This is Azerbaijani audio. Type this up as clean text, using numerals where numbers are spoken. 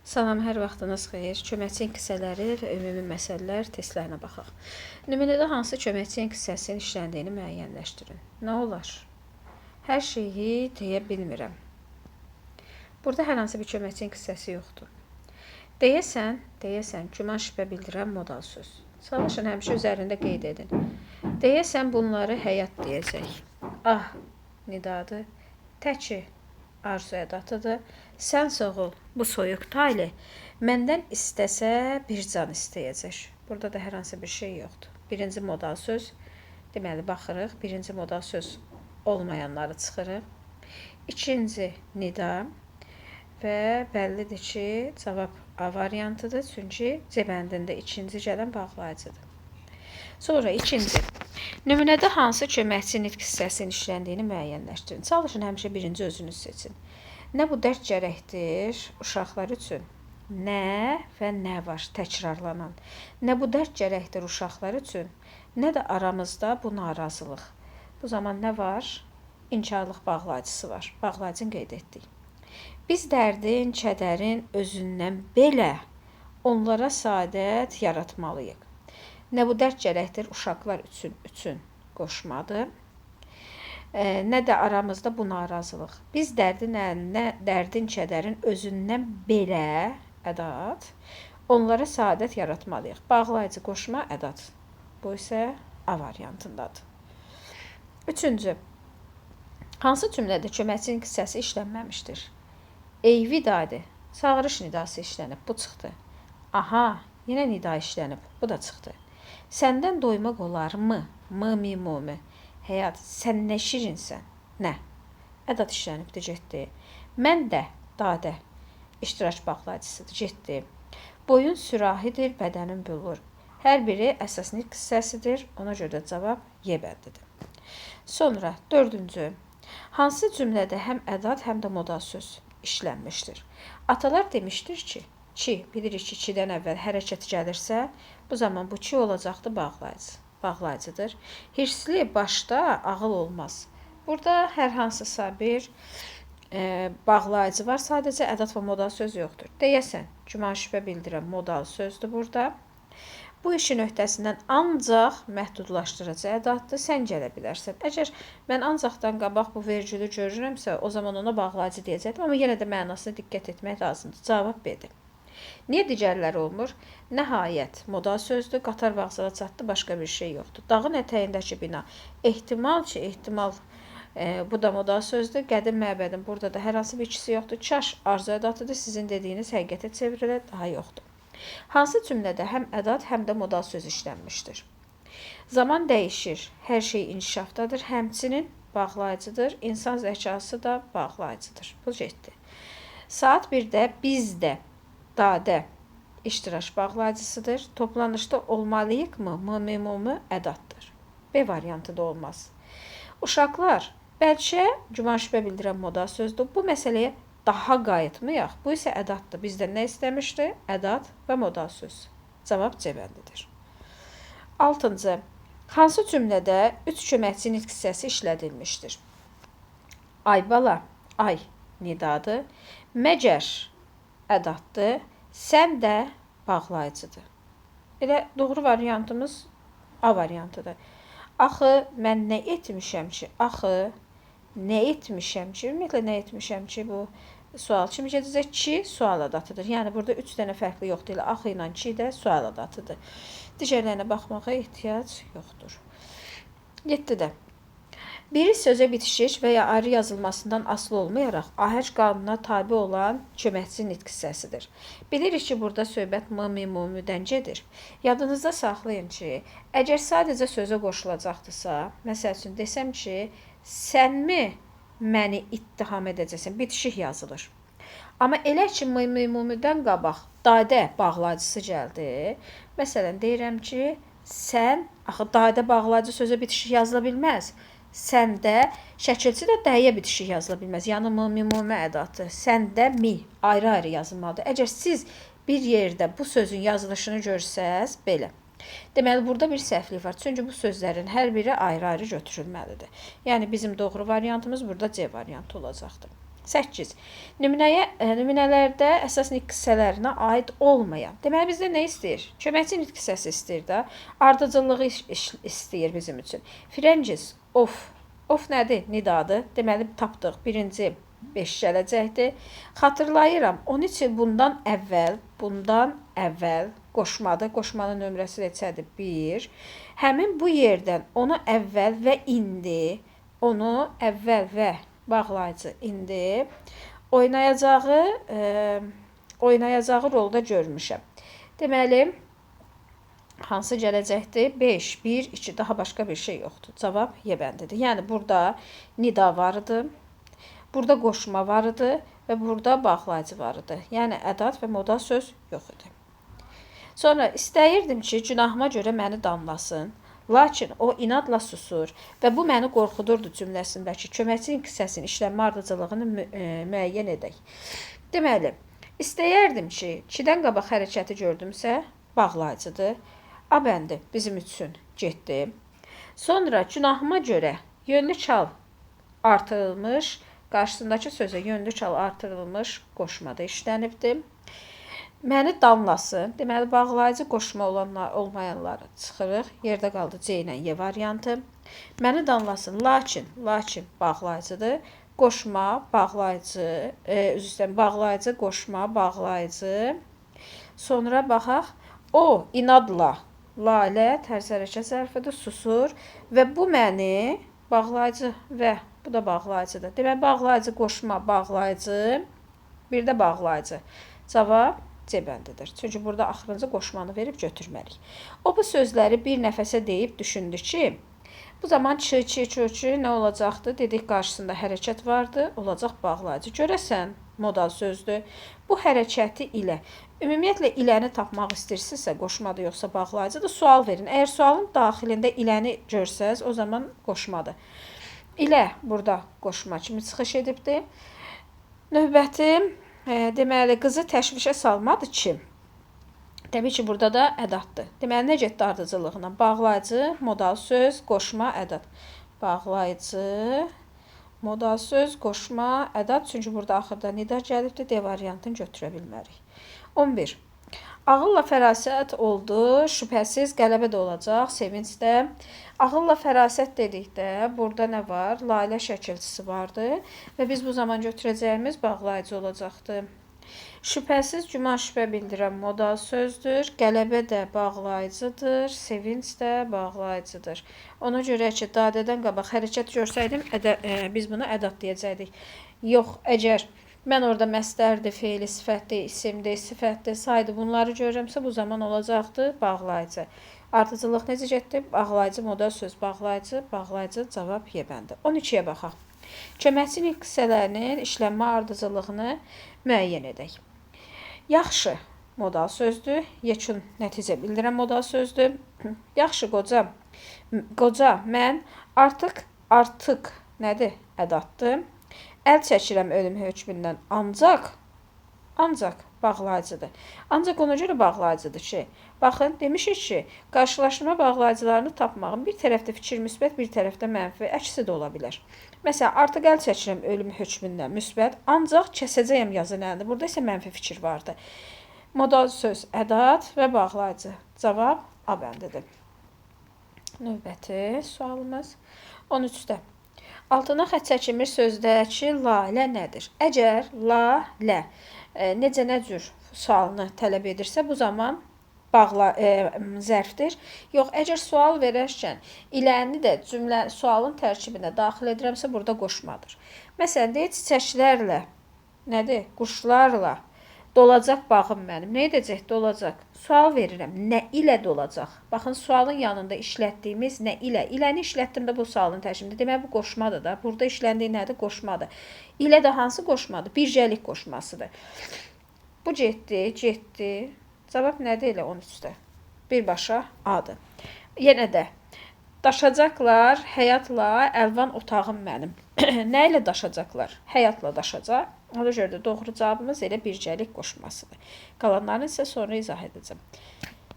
Salam, hər vaxtınız xeyir. Köməkçi hissələri və ümumi məsələlər testlərinə baxaq. Nümunədə hansı köməkçi hissəsinin işləndiyini müəyyənləşdirin. Nə olar? Hər şeyi deyə bilmirəm. Burada hər hansı bir köməkçi hissəsi yoxdur. Deyəsən, güman şübhə bildirən modal söz. Çalışın həmişə üzərində qeyd edin. Deyəsən bunları həyat deyəcək. Ah, nidadır. Təki arzu ədatıdır. Sən sağ ol, bu soyuq tali məndən istəsə bir can istəyəcək. Burada da hər hansı bir şey yoxdur. Birinci modal söz, deməli baxırıq. Birinci modal söz olmayanları çıxırıq. İkinci nida və bəllidir ki, cavab A variantıdır. Çünki cəbəndində ikinci gələn bağlayıcıdır. Sonra ikinci. Nümunədə hansı köməkçi nitq hissəsinin işləndiyini müəyyənləşdirin. Çalışın həmişə birinci özünüz seçin. Nə bu dərd gərəkdir uşaqlar üçün? Nə və nə var təkrarlanan? Nə bu dərd gərəkdir uşaqlar üçün? Nə də aramızda bu narazılıq. Bu zaman nə var? İnkarlıq bağlayıcısı var. Bağlayıcını qeyd etdik. Biz dərdin, kədərin özündən belə onlara saadət yaratmalıyıq. Nə bu dərd gərəkdir uşaqlar üçün qoşmadır. Nə də aramızda bu narazılıq. Biz dərdin, kədərin özündən belə ədat onlara saadət yaratmalıyıq. Bağlayıcı qoşma ədat. Bu isə A variantındadır. Üçüncü. Hansı cümlədə köməkçinin hissəsi işlənməmişdir? Eyvi dadı. Çağırış nidası işlənib. Bu çıxdı. Aha, yenə nida işlənib. Bu da çıxdı. Səndən doymaq olarmı? Mı. Həyat, sən nə şirinsən? Nə? Ədat işlənibdir, getdi. Mən də, dadə. İştirak bağlayıcısıdır, getdi. Boyun sürahidir, bədənin bölür. Hər biri əsas nitq hissəsidir. Ona görə cavab Y bəndidir. Sonra dördüncü. Hansı cümlədə həm ədat, həm də modal söz işlənmişdir? Atalar demişdir ki, bilirik ki, kidən əvvəl hərəkət gəlirsə, bu zaman bu ki olacaqdır bağlayıcıdır. Hirsli başda ağıl olmaz. Burada hər hansısa bir bağlayıcı var, sadəcə ədat və modal söz yoxdur. Deyəsən, güman şübhə bildirən modal sözdür burada. Bu işin öhdəsindən ancaq məhdudlaşdırıcı ədatdır, sən gələ bilərsən. Əgər mən ancaqdan qabaq bu vergülü görürəmsə, o zaman ona bağlayıcı deyəcəkdim, amma yenə də mənasına diqqət etmək lazımdır. Cavab B-dir. Niyə digərləri olmur? Nəhayət, modal sözdür, qatar vağzala çatdı, başqa bir şey yoxdur. Dağın ətəyindəki bina. Ehtimal, bu da modal sözdür. Qədim məbədin burada da hər hansı bir ikisi yoxdur. Kaş arzu ədatıdır, sizin dediyiniz həqiqətə çevrilə daha yoxdur. Hansı cümlədə həm ədat, həm də modal söz işlənmişdir? Zaman dəyişir, hər şey inkişafdadır, həmçinin bağlayıcıdır, insan zəkası da bağlayıcıdır. Bu getdi. Saat 1-də bizdə, dadə, iştirak bağlayıcısıdır. Toplanışda olmalıyıq mı? Mı ədatdır. B variantı da olmaz. Uşaqlar, bəlkə güman şübhə bildirən modal sözdür. Bu məsələyə daha qayıtmayaq. Bu isə ədatdır. Bizdən nə istəmişdi? Ədat və modal söz. Cavab C bəndidir. 6-cı. Hansı cümlədə 3 köməkçi nitq hissəsi işlədilmişdir? Ay bala, ay nidadır. Məgər ədatdır. Sən də bağlayıcıdır. Elə doğru variantımız A variantıdır. Axı mən nə etmişəm ki? Ümumiyyətlə nə etmişəm ki, bu sual kimi gedəcək ki, sual ədatıdır. Yəni, burada 3 dənə fərqli yoxdur. Axı ilə ki də sual ədatıdır. Digərlərinə baxmağa ehtiyac yoxdur. 7-də. Biri sözə bitişik və ya ayrı yazılmasından asılı olmayaraq ahəng qanununa tabi olan köməkçi nitq hissəsidir. Bilirik ki, burada söhbət mı-dən gedir. Yadınızda saxlayın ki, əgər sadəcə sözə qoşulacaqdırsa, məsəl üçün desəm ki, sənmi məni ittiham edəcəksən, bitişik yazılır. Amma elə ki, mı-dən qabaq dadə bağlayıcısı gəldi. Məsələn, deyirəm ki, sən, axı dadə bağlayıcı sözə bitişik yazıla bilməz. Səndə şəkilçi də dəyə bitişik yazıla bilməz. Yəni, mı ədatı. Səndə mi ayrı-ayrı yazılmalıdır. Əgər siz bir yerdə bu sözün yazılışını görsəz, belə. Deməli, burada bir səhvlik var. Çünki bu sözlərin hər biri ayrı-ayrı götürülməlidir. Yəni, bizim doğru variantımız burada C variantı olacaqdır. 8. Nümunələrdə əsas nitq hissələrinə aid olmayan. Deməli, bizdə nə istəyir? Köməkçi nitq hissəsi istəyir də. Ardıcıllığı istəyir bizim üçün. Phrasal, of. Of nədir? Nidadır. Deməli, tapdıq. Birinci 5 gələcəkdir. Xatırlayıram, onun üçün bundan əvvəl qoşmadır. Qoşmanın nömrəsi neçədir? 1. Həmin bu yerdən onu əvvəl və indi, onu əvvəl və bağlayıcı indi oynayacağı rolda görmüşəm. Deməli, hansı gələcəkdir? 5, 1, 2, daha başqa bir şey yoxdur. Cavab Y bəndidir. Yəni, burada nida var idi, burada qoşma var idi və burada bağlayıcı var idi. Yəni, ədat və modal söz yox idi. Sonra istəyirdim ki, günahıma görə məni danlasın. Lakin o inadla susur və bu məni qorxudurdu cümləsindəki köməkçi hissəsinin işlənmə ardıcıllığını müəyyən edək. Deməli, istəyərdim ki, 2-dən qabaq hərəkəti gördümsə, bağlayıcıdır. A bəndi bizim üçün getdi. Sonra günahıma görə yönlü çal artırılmış, qarşısındakı sözə yönlü çal artırılmış qoşmada işlənibdir. Məni danlasın. Deməli, bağlayıcı qoşma olmayanları çıxırıq. Yerdə qaldı C ilə Y variantı. Məni danlasın. Lakin bağlayıcıdır. Qoşma, bağlayıcı, bağlayıcı, qoşma, bağlayıcı. Sonra baxaq. O inadla, lalə, tərs hərəkət zərfidir, susur və bu məni bağlayıcı və bu da bağlayıcıdır. Deməli, bağlayıcı, qoşma, bağlayıcı, bir də bağlayıcı. Cavab C bəndidir. Çünki burada axırıncı qoşmanı verib götürməliyik. O bu sözləri bir nəfəsə deyib düşündü ki, bu zaman çı nə olacaqdı? Dedik, qarşısında hərəkət vardı, olacaq bağlayıcı. Görəsən, modal sözdür. Bu hərəkəti ilə, ümumiyyətlə iləni tapmaq istəyirsinizsə, qoşmadır yoxsa bağlayıcıdır, sual verin. Əgər sualın daxilində iləni görsəz, o zaman qoşmadır. İlə burada qoşma kimi çıxış edibdir. Növbəti, deməli, qızı təşvişə salmadı ki, təbii ki, burada da ədatdır. Deməli, nə getdi ardıcıllığına? Bağlayıcı, modal söz, qoşma, ədat. Bağlayıcı, modal söz, qoşma, ədat. Çünki burada axırda nida gəlibdir, D variantını götürə bilmərik. 11. Ağılla fərasət oldu, şübhəsiz qələbə də olacaq, sevinç də. Ağılla fərasət dedikdə, burada nə var? Lalə şəkilçisi vardı və biz bu zaman götürəcəyimiz bağlayıcı olacaqdı. Şübhəsiz güman şübhə bildirən modal sözdür, qələbə də bağlayıcıdır, sevinç də bağlayıcıdır. Ona görə ki, dadədən qabaq hərəkət görsəydim, biz buna ədat deyəcəkdik. Yox, əgər mən orada məstərdir, feili, sifətdir, isimdir, sifətdir, saydı bunları görürəmsə, bu zaman olacaqdı bağlayıcı. Ardıcıllıq necə getdi? Bağlayıcı, modal söz, bağlayıcı, cavab Y bəndi. 12-yə baxaq. Köməkçi nitq hissələrinin işlənmə ardıcıllığını müəyyən edək. Yaxşı, modal sözdür. Yekun nəticə bildirən modal sözdür. Yaxşı, qoca. Qoca, mən artıq nədir? Ədatdır. Əl çəkirəm ölüm hökmündən. Ancaq bağlayıcıdır. Ancaq ona görə bağlayıcıdır ki, baxın, demişik ki, qarşılaşdırma bağlayıcılarını tapmağın bir tərəfdə fikir müsbət, bir tərəfdə mənfi, əksi də ola bilər. Məsələn, artıq əl çəkirəm ölüm hökmündən müsbət, ancaq kəsəcəyəm yazı nədir? Burada isə mənfi fikir vardı. Modal söz, ədat və bağlayıcı. Cavab A bəndidir. Növbəti sualımız 13-də. Altına xətt çəkilmiş sözdəki lalə nədir? Əgər lalə necə nə cür sualını tələb edirsə, bu zaman zərfdir. Yox, əgər sual verərkən iləni də sualın tərkibinə daxil edirəmsə, burada qoşmadır. Məsələn, deyək, çiçəklərlə, nədir? Quşlarla dolacaq bağım mənim. Nə edəcək? Dolacaq. Sual verirəm. Nə ilə dolacaq? Baxın, sualın yanında işlətdiyimiz nə ilə? İləni işlətdiyimdə bu sualın tərkibində. Demək, bu qoşmadır da. Burada işləndiyi nədir? Qoşmadır. İlə də hansı qoşmadır? Bircəlik qoşmasıdır. Bu getdi. Cavab nədir elə 13-də? Birbaşa A-dır. Yenə də daşacaqlar, həyatla əlvan otağım mənim. Nə ilə daşacaqlar? Həyatla daşacaq. Ona görə də doğru cavabımız elə bircəlik qoşmasıdır. Qalanlarını isə sonra izah edəcəm.